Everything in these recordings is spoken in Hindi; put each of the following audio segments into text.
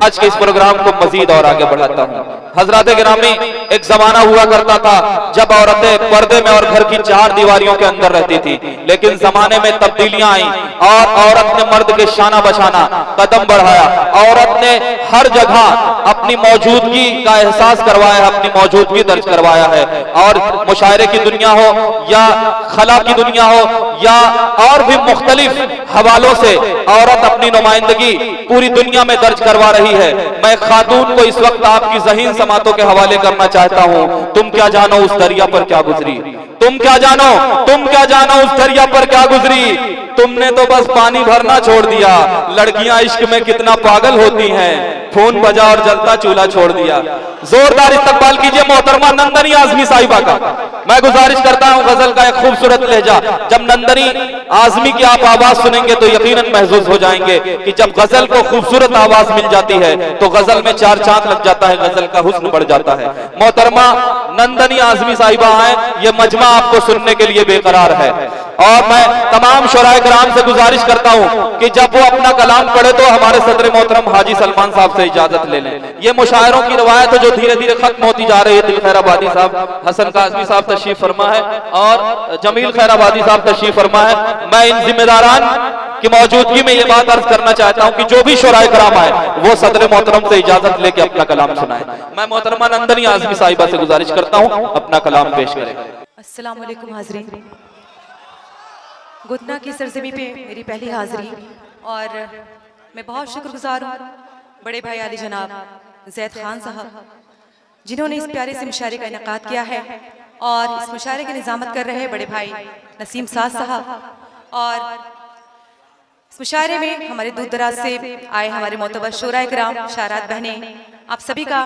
आज के इस प्रोग्राम को मजीद और आगे बढ़ाता हूँ। हजरात गिरामी, एक जमाना हुआ करता था जब औरतें पर्दे में और घर की चार दीवारियों के अंदर रहती थी, लेकिन जमाने में तब्दीलियां आई और औरत ने मर्द के शाना बशाना कदम बढ़ाया। औरत ने हर जगह अपनी मौजूदगी का एहसास करवाया है, अपनी मौजूदगी दर्ज करवाया है। और मुशायरे की दुनिया हो या खला की दुनिया हो या और भी मुख्तलिफ हवालों से औरत अपनी नुमाइंदगी पूरी दुनिया में दर्ज करवा रही है। मैं खातून को इस वक्त आपकी ज़हीन समातों के हवाले करना चाहता हूं। तुम क्या जानो उस दरिया पर क्या गुजरी, तुम क्या जानो उस दरिया पर क्या गुजरी। तुमने तो बस पानी भरना छोड़ दिया। लड़कियां इश्क में कितना पागल होती हैं, फोन बजा और जलता चूल्हा छोड़ दिया। जोरदार इस्तकबाल कीजिए मोहतरमा नंदनी आजमी साहिबा का। मैं गुजारिश करता हूं, गजल का एक खूबसूरत लहजा। जब नंदनी आजमी की आप आवाज सुनेंगे तो यकीनन महसूस हो जाएंगे कि जब गजल को खूबसूरत आवाज मिल जाती है तो गजल में चार चांद लग जाता है, गजल का हुस्न बढ़ जाता है। मोहतरमा नंदनी आजमी साहिबा हैं, ये मजमा आपको सुनने के लिए बेकरार है। और मैं तमाम शुराए कराम से गुजारिश करता हूं कि जब वो अपना कलाम पढ़े तो हमारे सदर मोहतरम हाजी सलमान साहब से इजाजत ले लें। ये मुशायरों की रवायत है जो धीरे धीरे खत्म होती जा रही है। दिल खैराबादी साहब, हसन काज़मी साहब तशरीफ फरमा है और जमील खैराबादी साहब तशरीफ फरमा है। मैं इन जिम्मेदारान की मौजूदगी में ये बात अर्ज करना चाहता हूं कि जो भी शुराए कराम आए वो सदर मोहतरम से इजाजत लेके अपना कलाम सुनाए। मैं मोहतरमा नंदनी आजमी साहिबा से गुजारिश करता हूं अपना कलाम पेश करें। अस्सलाम वालेकुम हाज़रीन, गुतना की सरजमी पे मेरी पहली हाज़िरी और मैं बहुत शुक्रगुजार हूँ बड़े भाई आली जनाब ज़ैद खान साहब, जिन्होंने इस प्यारे से मुशायरे का इनेकाद किया है। और इस मुशायरे की निज़ामत कर रहे हैं बड़े भाई नसीम साद साहब। और इस मुशायरे में हमारे दूर दराज से आए हमारे मोतबर शोराए किराम, शारात बहनें, आप सभी का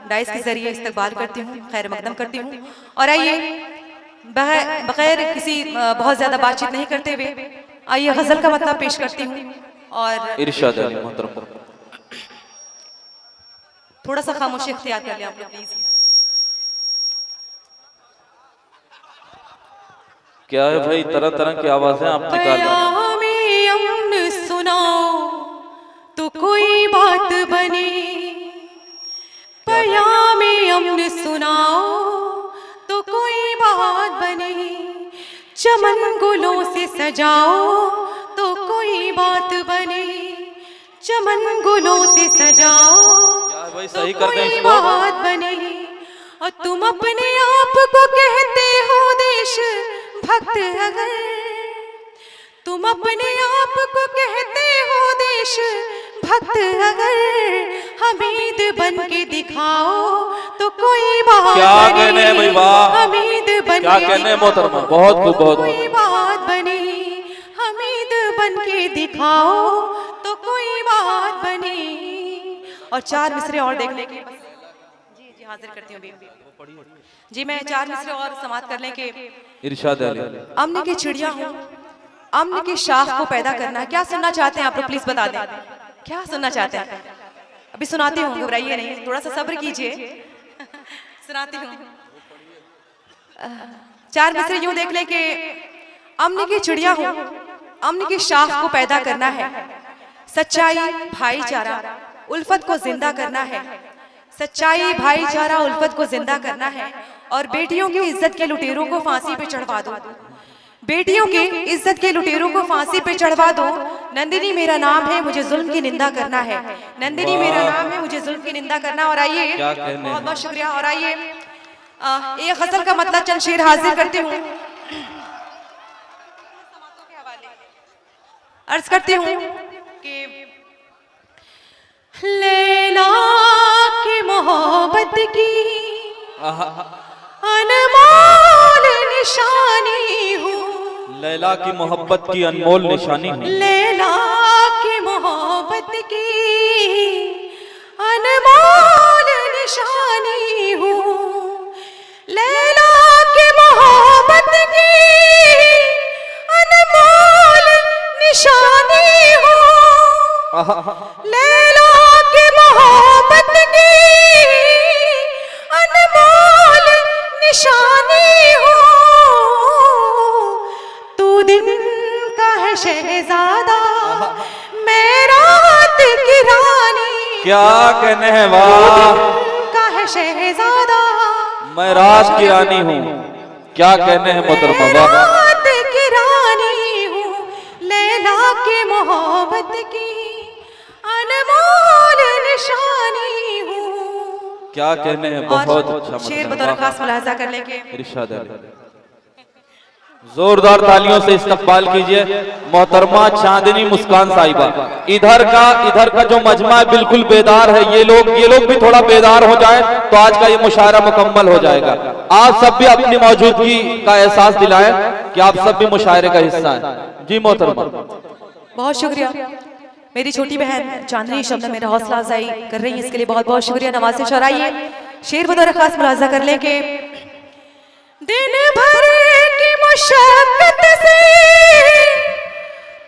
डाइस के जरिए इस्तकबाल करती हूँ, खैर मकदम करती हूँ। और आइए बगैर किसी बहुत ज्यादा बातचीत नहीं करते हुए आइए गजल का मतलब पेश करती हूँ। और इरशाद अली मोहतरम, थोड़ा सा खामोशी इख्तियार कर लें आप लोग प्लीज। क्या है भाई, तरह तरह की आवाजें आप निकाल रहे हैं। अमन सुनाओ तो कोई बात बने, पयामे अमन सुनाओ तो कोई बात बने, चमन गुलों से सजाओ तो कोई बात बने, चमन गुलों से सजाओ तो कोई बात बने। और तुम अपने आप को कहते हो देश भक्त, अगर तुम अपने आप को कहते हो देश भक्त, अगर हमीद बन के दिखाओ तो कोई बात क्या कहने भाई, वाह, हमीद बन क्या के कहने मोहतरमा, बहुत खूब, बहुत कोई बात बने, हमीद बन के दिखाओ तो कोई बात बने। और चार मिसरे और देखने के जी जी हाजिर करती हूँ जी, मैं चार मिसरे और समाप्त कर लें कि इरशाद अली। अमन की चिड़िया हूँ, अमन की शाख को पैदा करना है। क्या सुनना चाहते हैं आप लोग, प्लीज बता दें क्या सुनना चाहते हैं। अभी सुनाती हूँ, घबराइए नहीं, थोड़ा सा सब्र कीजिए सुनाती हूँ। चार मिसरे यूं देख ले कि अमन की चिड़िया हूँ, अमन की शाख को पैदा करना है, सच्चाई भाईचारा उल्फत को जिंदा करना है, सच्चाई भाईचारा उल्फत को जिंदा करना है। और बेटियों की इज्जत के लुटेरों को फांसी पे चढ़वा दो, बेटियों की इज्जत के लुटेरों को फांसी पे चढ़वा दो। नंदिनी मेरा नाम है, मुझे जुल्म की निंदा करना है, नंदिनी मेरा नाम है, मुझे जुल्म की निंदा करना। और आइए, बहुत बहुत शुक्रिया। और आइए एक गजल का मतलब चंद शेर हाजिर करती हूँ, अर्ज करती हूँ कि लैला की मोहब्बत की अनमोल निशानी हूँ, लैला की मोहब्बत की अनमोल निशानी हूँ, लैला की मोहब्बत की अनमोल निशानी हूँ, लैला की मोहब्बत की अनमोल निशानी हूँ, लैला की मोहब्बत की अनमोल निशानी हूँ। तू दिन का है शहजादा, मैं रात की रानी क्या कहने हैं वाह, का है शहजादा, मैं रात की रानी हूँ। क्या कहने हैं मोहतरमा वाह, रात की रानी हूँ, लैला के मोहब्बत की अनमोल निशानी हूँ। क्या कहने हैं, बहुत अच्छा शेर मतलब, बतौर वाह। खास मुलाहजा कर लेंगे। इरशाद अली। जोरदार तालियों से इस्तकबाल कीजिए मोहतरमा चांदनी मुस्कान साहिबा। इधर का जो मजमा है बिल्कुल बेदार है। ये लोग भी थोड़ा बेदार हो जाए तो आज का ये मुशायरा मुकम्मल हो जाएगा। आप सब भी अपनी मौजूदगी का एहसास दिलाएं कि आप सब भी मुशायरे का हिस्सा हैं। जी मोहतरमा। बहुत शुक्रिया। मेरी छोटी बहन चांदनी शब्द मेरा हौसला अफजाई कर रही है, इसके लिए बहुत बहुत शुक्रिया। नवाज़िश और आइए शेर बतौर खास मुलाहजा कर लें कि दिन भर की मुशक्कत से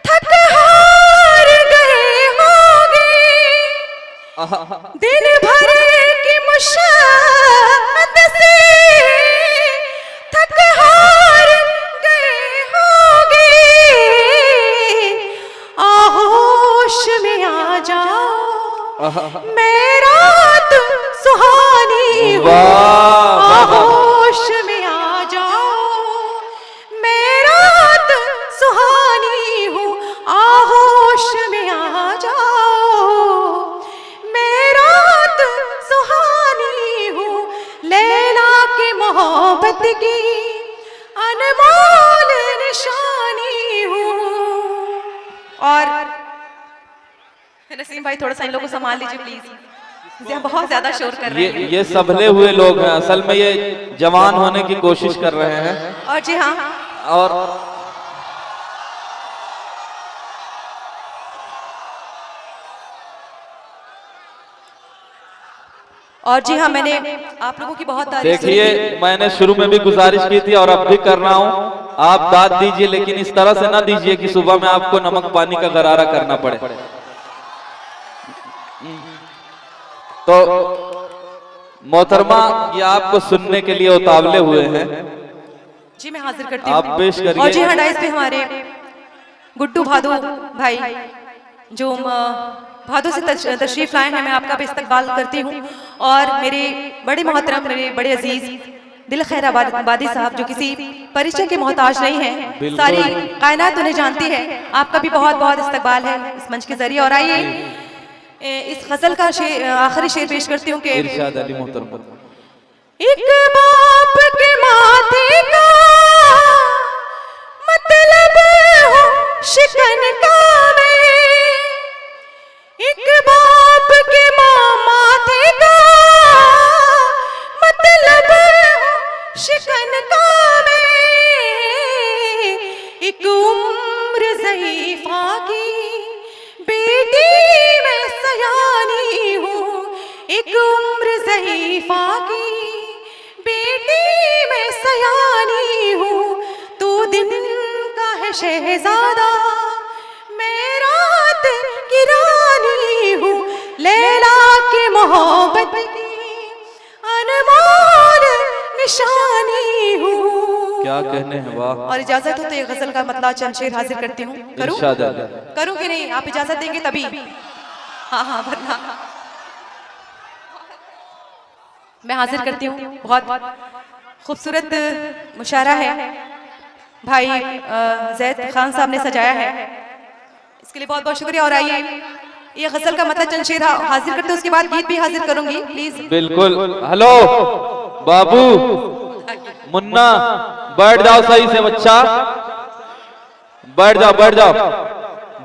थक हार गए होंगे, दिन भर की मुशक्कत से थक हार गए होंगे, आहोश में आ जाओ मैं रात सुहानी हूँ, आहोश में आ जाओ मैं रात सुहानी हूँ, आहोश में आ जाओ मैं रात सुहानी हूँ, लैला के मोहब्बत की अनमोल निशानी हूँ। और नसीम भाई थोड़ा सा इन लोगों को संभाल लीजिए प्लीज, बहुत ज्यादा शोर कर रहे हैं। ये संभले हुए लोग हैं, असल में ये जवान होने की कोशिश कर रहे हैं। और जी हाँ, और जी हाँ, मैंने आप लोगों की बहुत तारीफ सुनी देखिए थी। मैंने शुरू में भी गुजारिश की थी और अब भी कर रहा हूँ, आप दाद दीजिए लेकिन इस तरह से ना दीजिए कि सुबह में आपको नमक पानी का गरारा करना पड़े। तो मोहतरमा ये आपको सुनने के लिए उतावले हुए हैं। जी मैं हाजिर करती हूँ, आप पेश करिए। और जी हाँ डाइस पे हमारे गुड्डू भादू भाई जो भादू से तशरीफ लाए हैं, मैं आपका भी इस्तकबाल करती हूँ। और मेरे बड़े मोहतरम, मेरे बड़े अजीज दिल खैर आबादी साहब जो किसी परिचय के मोहताज नहीं है, सारी कायनात उन्हें जानती है। आपका भी बहुत बहुत इस्तकबाल है इस मंच के जरिए। और आइए इस गजल का आखिरी शेर पेश करती हूँ कि इरशाद अली मोहतरमा। एक बाप के माथे का मतलब हो शिकन का मैं, एक बाप के माथे का मतलब हो शिकन का मैं, एक उम्र ज़ईफ़ा की बेटी मैं सयानी हूँ, एक उम्र ज़ईफ़ा की बेटी मैं सयानी हूँ, तू दिन का है शहजादा मैं रात की रानी हूँ, लैला के मोहब्बत की अनमोल निशानी हूँ। क्या कहने हैं, वाह। और इजाजत हो तो ये गजल का मतलब चंद शेर हाजिर करती हूँ। करूँ इरशाद अली। करूँ कि नहीं, आप इजाजत देंगे तभी। हाँ हाँ, वरना मैं हाजिर करती हूँ। बहुत खूबसूरत मुशायरा है, भाई जैद खान साहब ने सजाया है, इसके लिए बहुत बहुत शुक्रिया। और आइए ये गजल का मतलब चंद शेर हाजिर करते हैं, उसके बाद गीत भी हाजिर करूंगी प्लीज। बिल्कुल। हेलो बाबू मुन्ना, बैठ जाओ सही से बच्चा, बैठ जाओ बैठ जाओ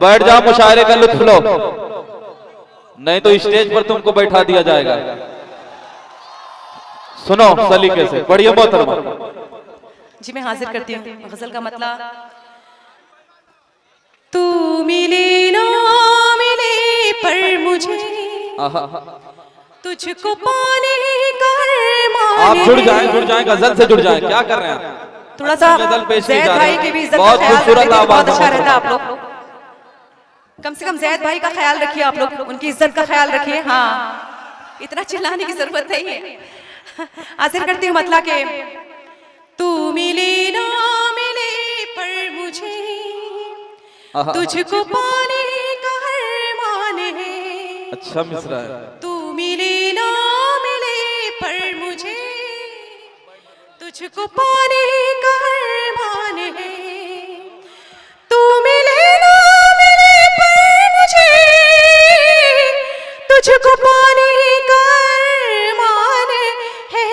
बैठ जाओ, मुशायरे का लुत्फ लो, नहीं तो स्टेज पर तुमको बैठा दिया जाएगा। सुनो सलीके से, बढ़िया मोहतरमा। जी मैं हाजिर करती हूँ गजल का मतलब। तू मिले ना मिले पर मुझे तुझको पाने का आप जुड़ जाएं गजल से जुड़ जाएं। क्या कर रहे हैं थोड़ा सा गजल पेश की जैद जा भाई रही की भी है, इज्जत बहुत का ख्याल खूबसूरत रखिए, आवाज बहुत अच्छा है। रहता है। आप लोग कम से कम जैद भाई का ख्याल रखिए, आप लोग उनकी इज्जत का ख्याल रखिए। हाँ, इतना चिल्लाने की जरूरत नहीं है। हाजिर करती हूँ मतलब के तू मिले ना मिले पर मुझे तुझको पाने का अरमान है, अच्छा मिसरा है। तू मिले ना मिले पर मुझे तुझको पाने का अरमान है। तू मिले ना मिले पर मुझे तुझको पाने का अरमान है।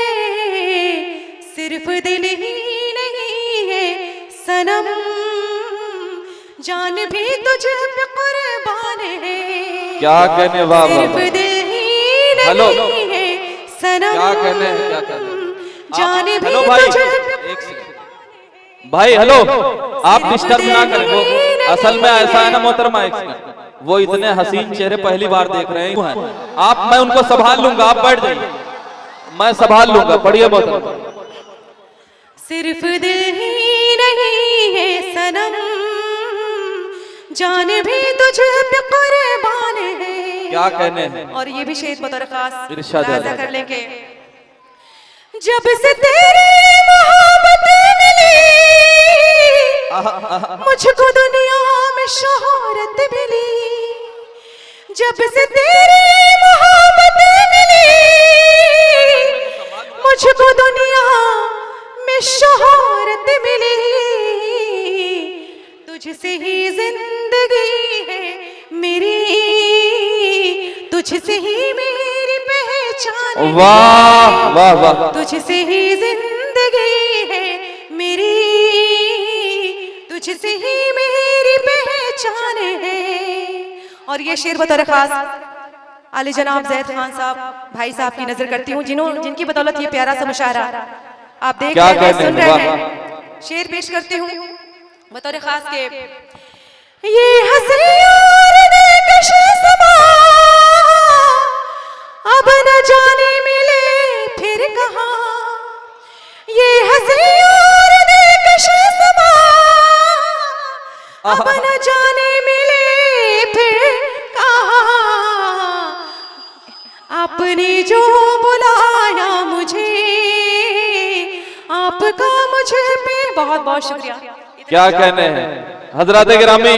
सिर्फ दिल ही नहीं है सनम, जान भी तुझ पे कुर्बान है। क्या कहने, वाह सिर्फ दिल ही नहीं है सनम, क्या कहने, क्या कहने। जान भी हेलो भाई, तुझ एक सेकंड भाई, हेलो आप डिस्टर्ब ना करें। वो असल में ऐसा है ना मोहतरमा, एक सेकंड, वो इतने हसीन चेहरे पहली बार देख रहे हैं आप, मैं उनको संभाल लूंगा, आप बैठ जाइए, मैं संभाल लूंगा। पढ़िए मोहतरमा। सिर्फ दिल ही नहीं है सनम, जान भी तुझ पे कुर्बान है। क्या कहने हैं। और ये भी शेर बतौर खास इरशाद मुलाजा कर लेंगे। जब से तेरी मोहब्बत मिली मुझको दुनिया में शोहरत मिली। जब से तेरी मोहब्बत मिली मुझको दुनिया में शोहरत मिली। तुझसे ही जिंदगी है मेरी, तुझसे ही मेरी पहचान है। वाह वाह वाह। तुझसे ही जिंदगी है मेरी, तुझसे ही मेरी पहचान है। और ये शेर बतौर खास आली जनाब जैद खान साहब भाई साहब की नजर करती हूँ, जिनकी बदौलत ये प्यारा सा मुशायरा आप देख रहे हैं, सुन रहे हैं। शेर पेश करती हूँ बतौर खास के। ये हंसी और दिलकश समा अब न जाने मिले फिर कहाँ। ये हंसी और दिलकश समा अब न जाने मिले फिर कहाँ। आपने जो बुलाया मुझे, आपका मुझे पे बहुत बहुत शुक्रिया। क्या कहने हैं हजरात गिरामी।